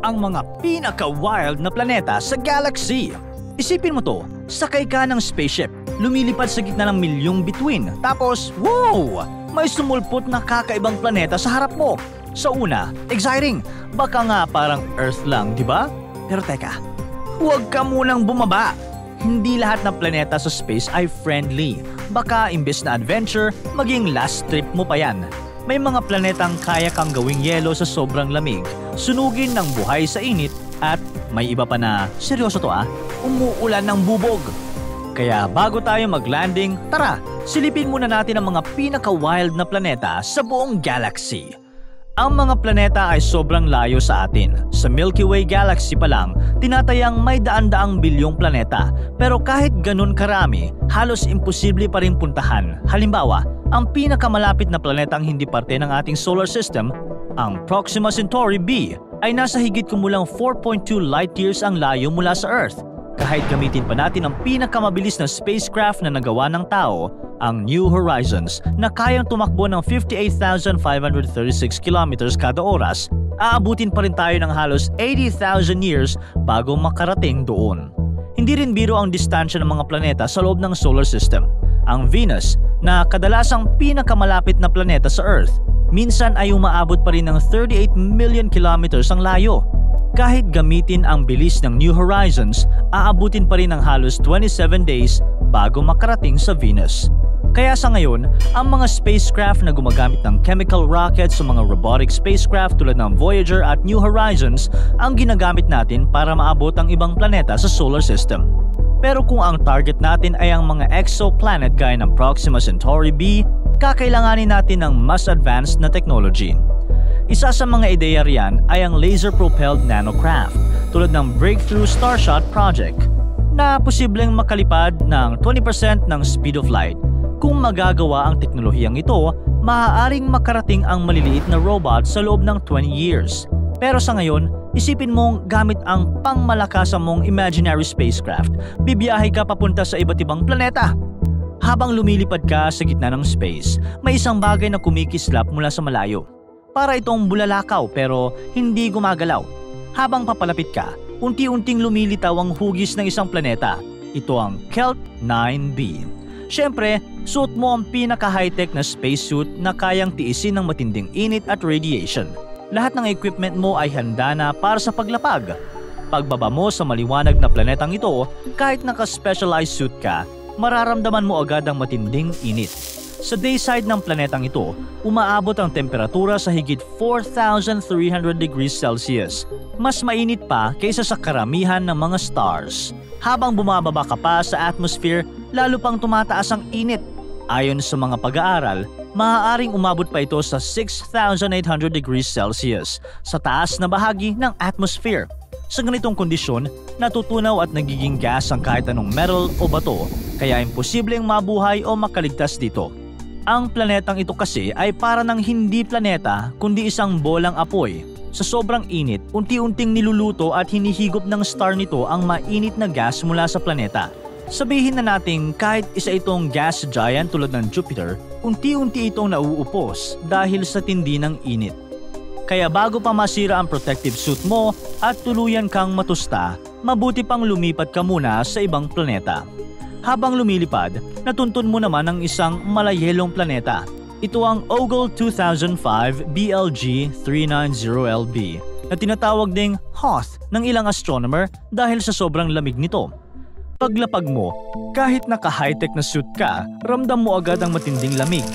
ang mga pinaka-wild na planeta sa galaxy. Isipin mo to, sakay ka ng spaceship, lumilipad sa gitna ng milyong bituin, tapos, wow! May sumulpot na kakaibang planeta sa harap mo. Sa una, exciting, baka nga parang Earth lang, di ba? Pero teka, huwag ka munang bumaba. Hindi lahat ng planeta sa space ay friendly. Baka imbes na adventure, maging last trip mo pa yan. May mga planetang kaya kang gawing yelo sa sobrang lamig, sunugin ng buhay sa init, at may iba pa na, seryoso to umuulan ng bubog. Kaya bago tayo mag-landing, tara, silipin muna natin ang mga pinaka-wild na planeta sa buong galaxy. Ang mga planeta ay sobrang layo sa atin. Sa Milky Way Galaxy pa lang, tinatayang may daan-daang bilyong planeta. Pero kahit ganun karami, halos imposible pa rin puntahan. Halimbawa, ang pinakamalapit na planetang hindi parte ng ating solar system, ang Proxima Centauri b, ay nasa higit kumulang 4.2 light years ang layo mula sa Earth. Kahit gamitin pa natin ang pinakamabilis na spacecraft na nagawa ng tao, ang New Horizons, na kayang tumakbo ng 58,536 kilometers kada oras, aabutin pa rin tayo ng halos 80,000 years bago makarating doon. Hindi rin biro ang distansya ng mga planeta sa loob ng solar system. Ang Venus, na kadalasang pinakamalapit na planeta sa Earth, minsan ay umaabot pa rin ng 38 million kilometers ang layo. Kahit gamitin ang bilis ng New Horizons, aabutin pa rin ng halos 27 days bago makarating sa Venus. Kaya sa ngayon, ang mga spacecraft na gumagamit ng chemical rockets sa mga robotic spacecraft tulad ng Voyager at New Horizons ang ginagamit natin para maabot ang ibang planeta sa solar system. Pero kung ang target natin ay ang mga exoplanet gaya ng Proxima Centauri b, kakailanganin natin ng mas advanced na technology. Isa sa mga ideya riyan ay ang laser-propelled nanocraft tulad ng Breakthrough Starshot Project na posibleng makalipad ng 20% ng speed of light. Kung magagawa ang teknolohiyang ito, maaaring makarating ang maliliit na robot sa loob ng 20 years. Pero sa ngayon, isipin mong gamit ang pangmalakasan mong imaginary spacecraft, bibiyahe ka papunta sa iba't ibang planeta. Habang lumilipad ka sa gitna ng space, may isang bagay na kumikislap mula sa malayo. Para itong bulalakaw pero hindi gumagalaw. Habang papalapit ka, unti-unting lumilitaw ang hugis ng isang planeta. Ito ang Kelt 9b. Siyempre, suot mo ang pinaka-high-tech na spacesuit na kayang tiisin ng matinding init at radiation. Lahat ng equipment mo ay handa na para sa paglapag. Pagbaba mo sa maliwanag na planetang ito, kahit naka-specialized suit ka, mararamdaman mo agad ang matinding init. Sa dayside ng planetang ito, umaabot ang temperatura sa higit 4,300 degrees Celsius. Mas mainit pa kaysa sa karamihan ng mga stars. Habang bumababa ka pa sa atmosphere, lalo pang tumataas ang init. Ayon sa mga pag-aaral, maaaring umabot pa ito sa 6,800 degrees Celsius sa taas na bahagi ng atmosphere. Sa ganitong kondisyon, natutunaw at nagiging gas ang kahit anong metal o bato, kaya imposibleng mabuhay o makaligtas dito. Ang planetang ito kasi ay para ng hindi planeta kundi isang bolang apoy. Sa sobrang init, unti-unting niluluto at hinihigop ng star nito ang mainit na gas mula sa planeta. Sabihin na natin kahit isa itong gas giant tulad ng Jupiter, unti-unti itong nauupos dahil sa tindi ng init. Kaya bago pa masira ang protective suit mo at tuluyan kang matusta, mabuti pang lumipat ka muna sa ibang planeta. Habang lumilipad, natuntun mo naman ang isang malayelong planeta. Ito ang Ogle 2005 BLG 390LB na tinatawag ding Hoth ng ilang astronomer dahil sa sobrang lamig nito. Paglapag mo, kahit naka-high-tech na suit ka, ramdam mo agad ang matinding lamig.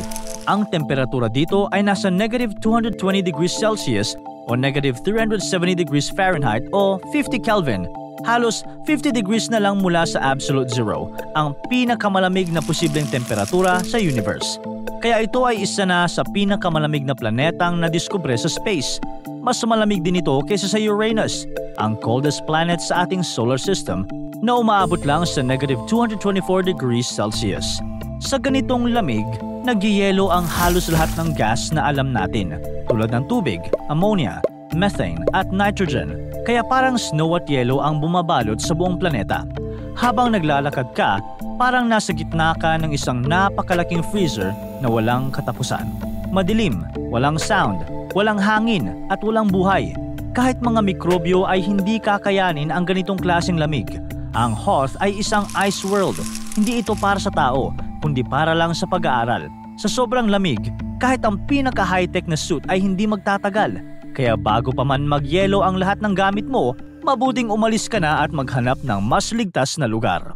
Ang temperatura dito ay nasa negative 220 degrees Celsius o negative 370 degrees Fahrenheit o 50 Kelvin. Halos 50 degrees na lang mula sa absolute zero, ang pinakamalamig na posibleng temperatura sa universe. Kaya ito ay isa na sa pinakamalamig na planetang nadiskubre sa space. Mas malamig din ito kaysa sa Uranus, ang coldest planet sa ating solar system, na umaabot lang sa negative 224 degrees Celsius. Sa ganitong lamig, nagyayelo ang halos lahat ng gas na alam natin, tulad ng tubig, ammonia, methane at nitrogen, kaya parang snow at yelo ang bumabalot sa buong planeta. Habang naglalakad ka, parang nasa gitna ka ng isang napakalaking freezer na walang katapusan. Madilim, walang sound, walang hangin at walang buhay. Kahit mga mikrobyo ay hindi kakayanin ang ganitong klaseng lamig. Ang Hoth ay isang ice world. Hindi ito para sa tao, kundi para lang sa pag-aaral. Sa sobrang lamig, kahit ang pinaka-high-tech na suit ay hindi magtatagal. Kaya bago pa man magyelo ang lahat ng gamit mo, mabuting umalis ka na at maghanap ng mas ligtas na lugar.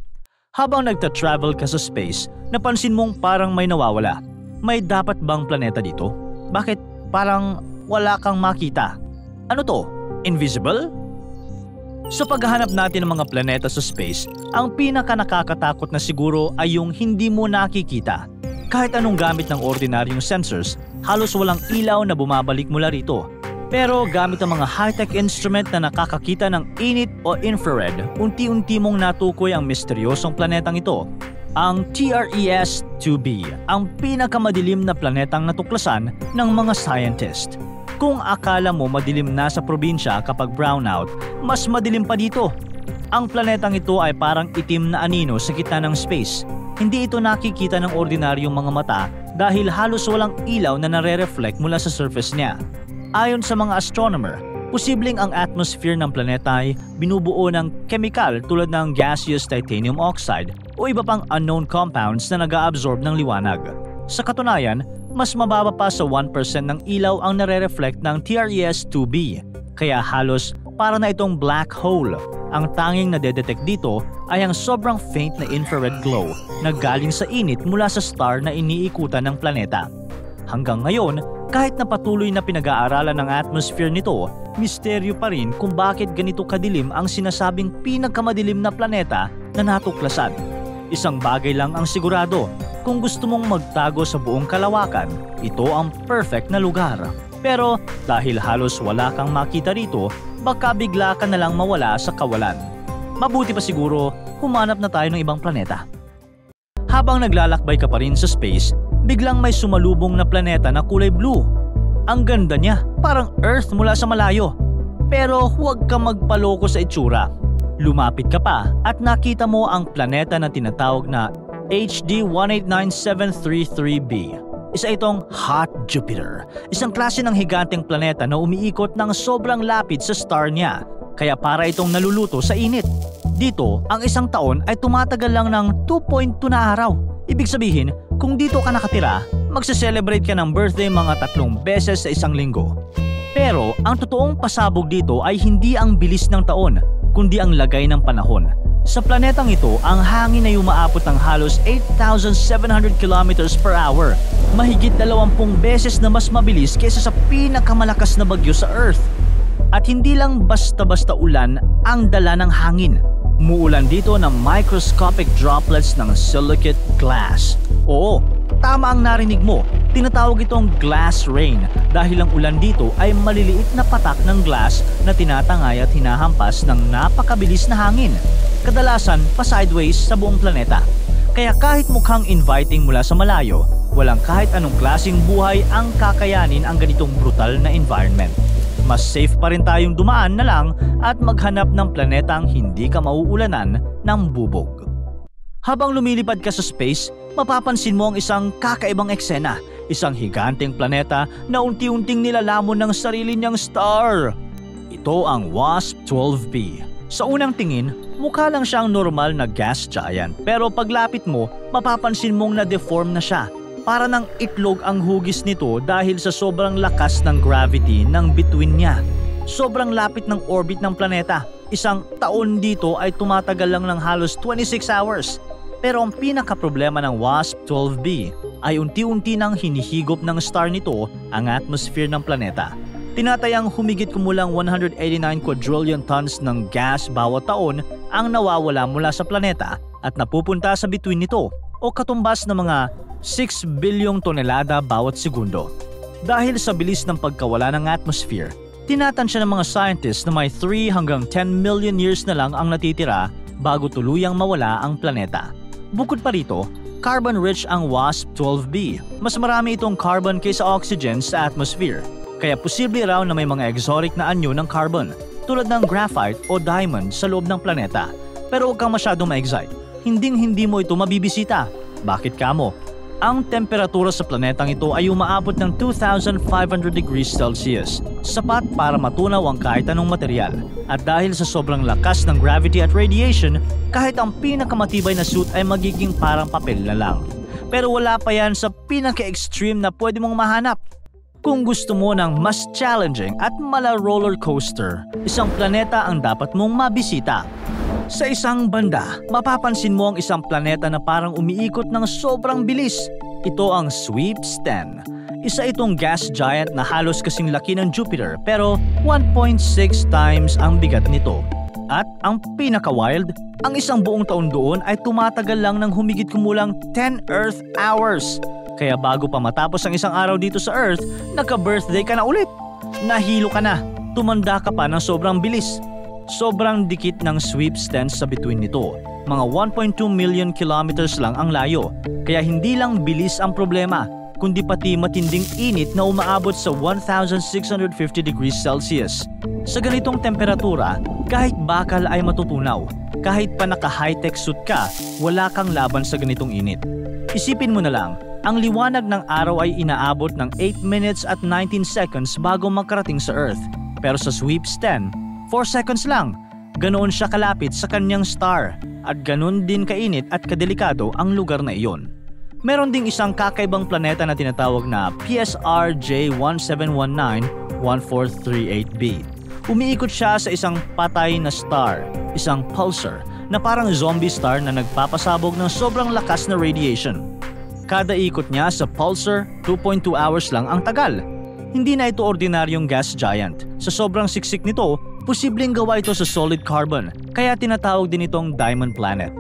Habang nagta-travel ka sa space, napansin mong parang may nawawala. May dapat bang planeta dito? Bakit parang wala kang makita? Ano to? Invisible? Sa paghahanap natin ng mga planeta sa space, ang pinaka-nakakatakot na siguro ay yung hindi mo nakikita. Kahit anong gamit ng ordinaryong sensors, halos walang ilaw na bumabalik mula rito. Pero gamit ang mga high-tech instrument na nakakakita ng init o infrared, unti-unti mong natukoy ang misteryosong planetang ito. Ang TRES-2b, ang pinakamadilim na planetang natuklasan ng mga scientist. Kung akala mo madilim na sa probinsya kapag brownout, mas madilim pa dito. Ang planetang ito ay parang itim na anino sa gitna ng space. Hindi ito nakikita ng ordinaryong mga mata dahil halos walang ilaw na nare-reflect mula sa surface niya. Ayon sa mga astronomer, posibleng ang atmosphere ng planeta ay binubuo ng chemical tulad ng gaseous titanium oxide o iba pang unknown compounds na nag-aabsorb ng liwanag. Sa katunayan, mas mababa pa sa 1% ng ilaw ang nare-reflect ng TRES-2b, kaya halos para na itong black hole. Ang tanging nadedetect dito ay ang sobrang faint na infrared glow na galing sa init mula sa star na iniikutan ng planeta. Hanggang ngayon, kahit na patuloy na pinag-aaralan ng atmosphere nito, misteryo pa rin kung bakit ganito kadilim ang sinasabing pinakamadilim na planeta na natuklasan. Isang bagay lang ang sigurado, kung gusto mong magtago sa buong kalawakan, ito ang perfect na lugar. Pero dahil halos wala kang makita rito, baka bigla ka na lang mawala sa kawalan. Mabuti pa siguro, humanap na tayo ng ibang planeta. Habang naglalakbay ka pa rin sa space, biglang may sumalubong na planeta na kulay blue. Ang ganda niya, parang Earth mula sa malayo. Pero huwag kang magpaloko sa itsura. Lumapit ka pa at nakita mo ang planeta na tinatawag na HD 189733b. Isa itong hot Jupiter. Isang klase ng higanteng planeta na umiikot ng sobrang lapid sa star niya, kaya para itong naluluto sa init. Dito, ang isang taon ay tumatagal lang ng 2.2 na araw. Ibig sabihin, kung dito ka nakatira, magse-celebrate ka ng birthday mga 3 beses sa isang linggo. Pero ang totoong pasabog dito ay hindi ang bilis ng taon, kundi ang lagay ng panahon. Sa planetang ito, ang hangin ay umaabot ng halos 8,700 kilometers per hour. Mahigit 20 beses na mas mabilis kaysa sa pinakamalakas na bagyo sa Earth. At hindi lang basta-basta ulan ang dala ng hangin. Muulan dito ng microscopic droplets ng silicate glass. Oo, tama ang narinig mo. Tinatawag itong glass rain dahil ang ulan dito ay maliliit na patak ng glass na tinatangay at hinahampas ng napakabilis na hangin. Kadalasan pa sideways sa buong planeta. Kaya kahit mukhang inviting mula sa malayo, walang kahit anong klaseng buhay ang kakayanin ang ganitong brutal na environment. Mas safe pa rin tayong dumaan na lang at maghanap ng planetang hindi ka mauulanan ng bubog. Habang lumilipad ka sa space, mapapansin mo ang isang kakaibang eksena, isang higanteng planeta na unti-unting nilalamon ng sarili niyang star. Ito ang WASP-12b. Sa unang tingin, mukha lang siyang normal na gas giant, pero paglapit mo, mapapansin mong na-deform na siya. Para ng itlog ang hugis nito dahil sa sobrang lakas ng gravity ng bituin niya. Sobrang lapit ng orbit ng planeta. Isang taon dito ay tumatagal lang ng halos 26 hours. Pero ang pinaka-problema ng WASP-12b ay unti-unti nang hinihigop ng star nito ang atmosphere ng planeta. Tinatayang humigit kumulang 189 quadrillion tons ng gas bawat taon ang nawawala mula sa planeta at napupunta sa bituin nito o katumbas ng mga 6 bilyong tonelada bawat segundo. Dahil sa bilis ng pagkawala ng atmosphere, tinatansya ng mga scientists na may 3 hanggang 10 million years na lang ang natitira bago tuluyang mawala ang planeta. Bukod pa rito, carbon-rich ang WASP-12b. Mas marami itong carbon kaysa oxygen sa atmosphere. Kaya posible raw na may mga exotic na anyo ng carbon tulad ng graphite o diamond sa loob ng planeta. Pero huwag kang masyadong ma-excite. Hinding-hindi mo ito mabibisita. Bakit kamo? Ang temperatura sa planetang ito ay umaabot ng 2,500 degrees Celsius, sapat para matunaw ang kahit anong material. At dahil sa sobrang lakas ng gravity at radiation, kahit ang pinakamatibay na suit ay magiging parang papel na lang. Pero wala pa yan sa pinaka-extreme na pwede mong mahanap. Kung gusto mo ng mas challenging at mala roller coaster, isang planeta ang dapat mong mabisita. Sa isang banda, mapapansin mo ang isang planeta na parang umiikot ng sobrang bilis. Ito ang Sweeps 10. Isa itong gas giant na halos kasing laki ng Jupiter pero 1.6 times ang bigat nito. At ang pinaka-wild, ang isang buong taon doon ay tumatagal lang ng humigit kumulang 10 Earth hours. Kaya bago pa matapos ang isang araw dito sa Earth, nagka-birthday ka na ulit. Nahilo ka na, tumanda ka pa ng sobrang bilis. Sobrang dikit ng Sweeps 10 sa bituin nito. Mga 1.2 million kilometers lang ang layo. Kaya hindi lang bilis ang problema, kundi pati matinding init na umaabot sa 1,650 degrees Celsius. Sa ganitong temperatura, kahit bakal ay matutunaw. Kahit pa naka-high-tech suit ka, wala kang laban sa ganitong init. Isipin mo na lang, ang liwanag ng araw ay inaabot ng 8 minutes at 19 seconds bago makarating sa Earth. Pero sa Sweeps 10, 4 seconds lang. Ganoon siya kalapit sa kanyang star at ganoon din kainit at kadelikado ang lugar na iyon. Meron ding isang kakaibang planeta na tinatawag na PSR J1719-1438b. Umiikot siya sa isang patay na star, isang pulsar na parang zombie star na nagpapasabog ng sobrang lakas na radiation. Kada ikot niya sa pulsar, 2.2 hours lang ang tagal. Hindi na ito ordinaryong gas giant. Sa sobrang siksik nito, posibleng gawa ito sa solid carbon, kaya tinatawag din itong diamond planet.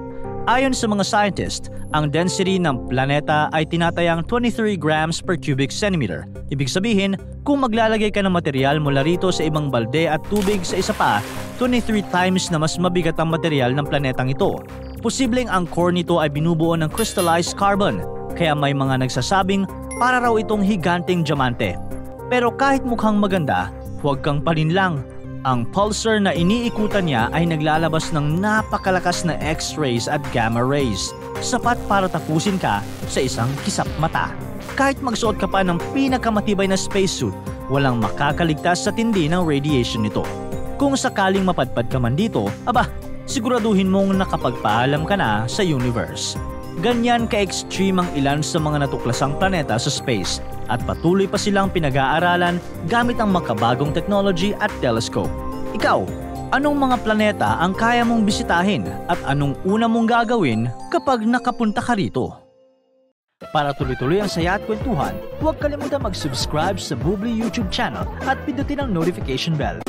Ayon sa mga scientist, ang density ng planeta ay tinatayang 23 grams per cubic centimeter. Ibig sabihin, kung maglalagay ka ng material mula rito sa ibang balde at tubig sa isa pa, 23 times na mas mabigat ang material ng planetang ito. Posibleng ang core nito ay binubuo ng crystallized carbon, kaya may mga nagsasabing para raw itong higanting diamante. Pero kahit mukhang maganda, huwag kang palinlang. Ang pulsar na iniikutan niya ay naglalabas ng napakalakas na X-rays at gamma rays, sapat para tapusin ka sa isang kisap mata. Kahit magsuot ka pa ng pinakamatibay na spacesuit, walang makakaligtas sa tindi ng radiation nito. Kung sakaling mapadpad ka man dito, siguraduhin mong nakapagpaalam ka na sa universe. Ganyan ka-extreme ang ilan sa mga natuklasang planeta sa space at patuloy pa silang pinag-aaralan gamit ang makabagong technology at telescope. Ikaw, anong mga planeta ang kaya mong bisitahin at anong una mong gagawin kapag nakapunta ka rito? Para tuloy-tuloy ang saya at kwentuhan, huwag kalimutan mag-subscribe sa Bubbly YouTube channel at pindutin ang notification bell